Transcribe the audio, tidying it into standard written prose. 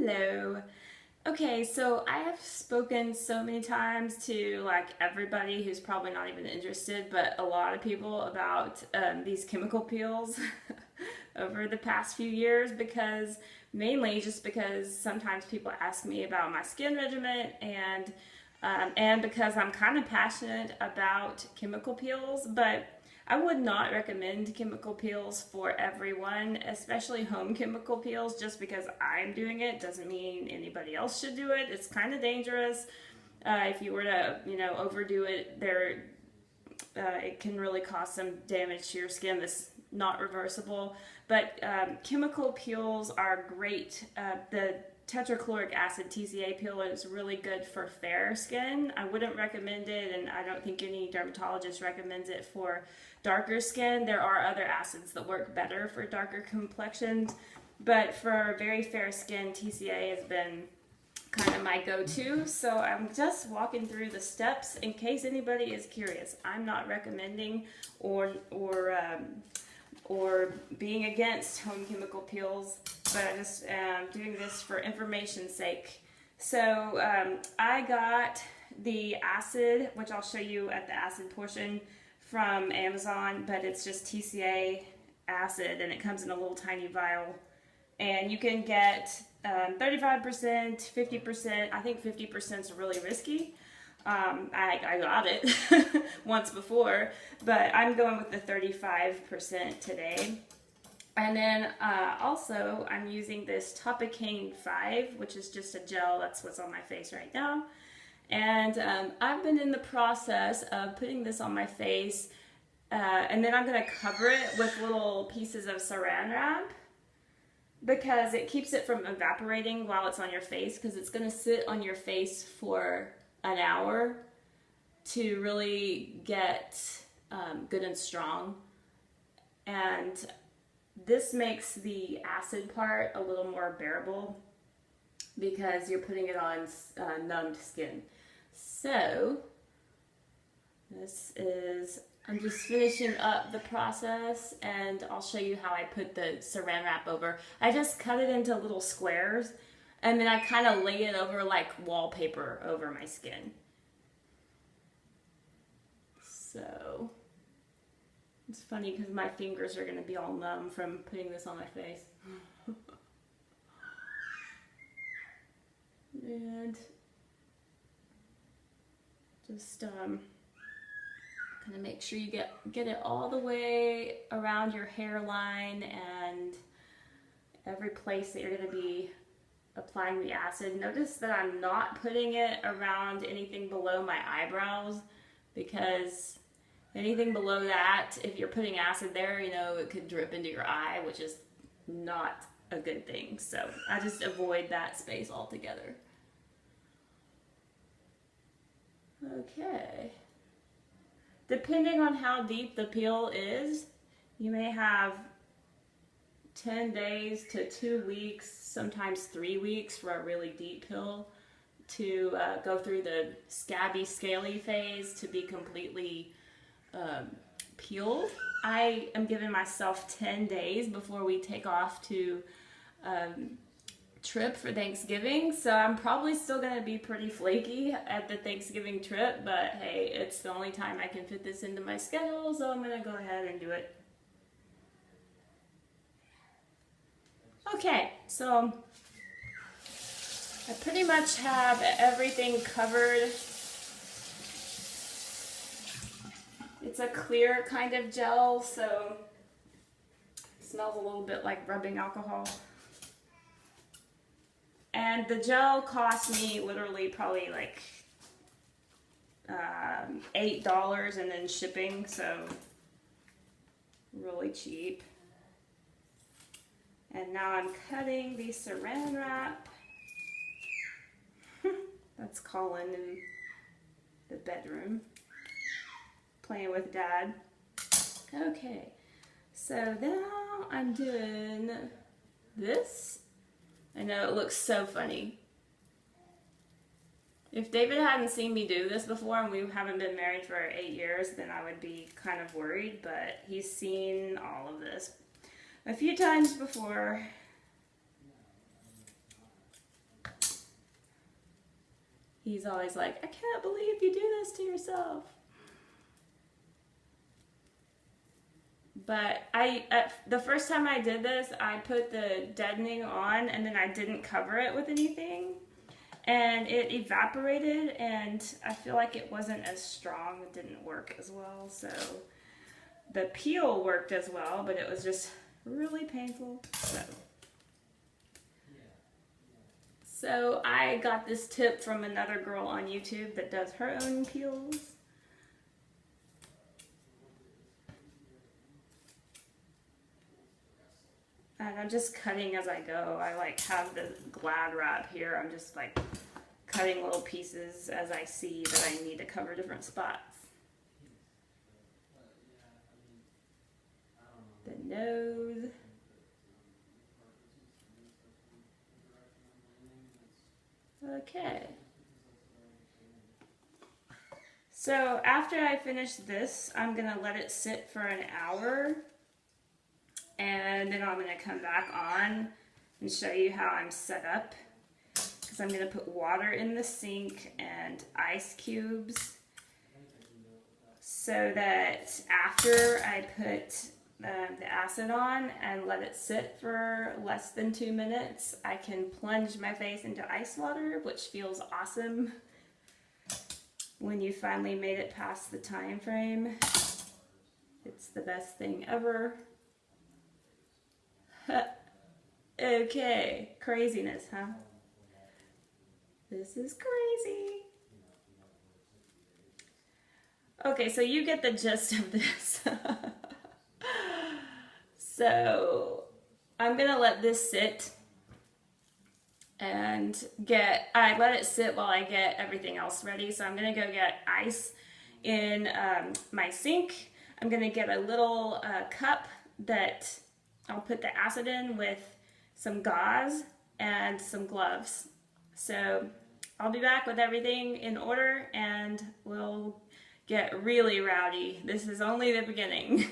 Hello. Okay, so I have spoken so many times to like everybody who's probably not even interested, but a lot of people about these chemical peels over the past few years because mainly just because sometimes people ask me about my skin regimen and because I'm kind of passionate about chemical peels, but I would not recommend chemical peels for everyone, especially home chemical peels. Just because I'm doing it doesn't mean anybody else should do it. It's kind of dangerous. If you were to, overdo it, it can really cause some damage to your skin that's not reversible. But chemical peels are great. The tetrachloric acid TCA peel is really good for fair skin. I wouldn't recommend it, and I don't think any dermatologist recommends it for darker skin. There are other acids that work better for darker complexions, but for very fair skin, TCA has been kind of my go-to. So I'm just walking through the steps in case anybody is curious. I'm not recommending or being against home chemical peels, but I just am doing this for information's sake. So I got the acid, which I'll show you at the acid portion, from Amazon, but it's just TCA acid and it comes in a little tiny vial. And you can get 35%, 50%. I think 50% is really risky. I got it once before, but I'm going with the 35% today. And then also I'm using this Topicane 5, which is just a gel. That's what's on my face right now. And I've been in the process of putting this on my face, and then I'm going to cover it with little pieces of saran wrap because it keeps it from evaporating while it's on your face, because it's going to sit on your face for an hour to really get good and strong. And this makes the acid part a little more bearable because you're putting it on numbed skin. So I'm just finishing up the process, and I'll show you how I put the saran wrap over. I just cut it into little squares, and then I kind of lay it over like wallpaper over my skin. So it's funny because my fingers are going to be all numb from putting this on my face. And just kind of make sure you get it all the way around your hairline and every place that you're going to be applying the acid. Notice that I'm not putting it around anything below my eyebrows, because anything below that, if you're putting acid there, it could drip into your eye, which is not a good thing. So I just avoid that space altogether. Okay. Depending on how deep the peel is, you may have 10 days to 2 weeks, sometimes 3 weeks for a really deep peel to go through the scabby, scaly phase to be completely peeled. I am giving myself 10 days before we take off to trip for Thanksgiving, so I'm probably still going to be pretty flaky at the Thanksgiving trip, but hey, it's the only time I can fit this into my schedule, so I'm going to go ahead and do it. Okay, so I pretty much have everything covered. It's a clear kind of gel, so it smells a little bit like rubbing alcohol. And the gel cost me literally probably like $8 and then shipping, so really cheap. And now I'm cutting the saran wrap. That's Colin in the bedroom playing with Dad. Okay, so now I'm doing this. I know it looks so funny. If David hadn't seen me do this before and we haven't been married for 8 years, then I would be kind of worried, but he's seen all of this a few times before. He's always like, I can't believe you do this to yourself. But the first time I did this, I put the deadening on and then I didn't cover it with anything. And it evaporated and I feel like it wasn't as strong. It didn't work as well. So the peel worked as well, but it was just really painful. So I got this tip from another girl on YouTube that does her own peels. And I'm just cutting as I go. I like have the Glad wrap here. I'm just like cutting little pieces as I see that I need to cover different spots. The nose. Okay. So after I finish this, I'm gonna let it sit for an hour. And then I'm going to come back on and show you how I'm set up. Because I'm going to put water in the sink and ice cubes. So that after I put the acid on and let it sit for less than 2 minutes, I can plunge my face into ice water, which feels awesome when you finally made it past the time frame. It's the best thing ever. Okay, craziness, huh? This is crazy. Okay, so you get the gist of this. So I'm gonna let this sit and I let it sit while I get everything else ready. So I'm gonna go get ice in my sink. I'm gonna get a little cup that I'll put the acid in with some gauze and some gloves. So I'll be back with everything in order and we'll get really rowdy. This is only the beginning.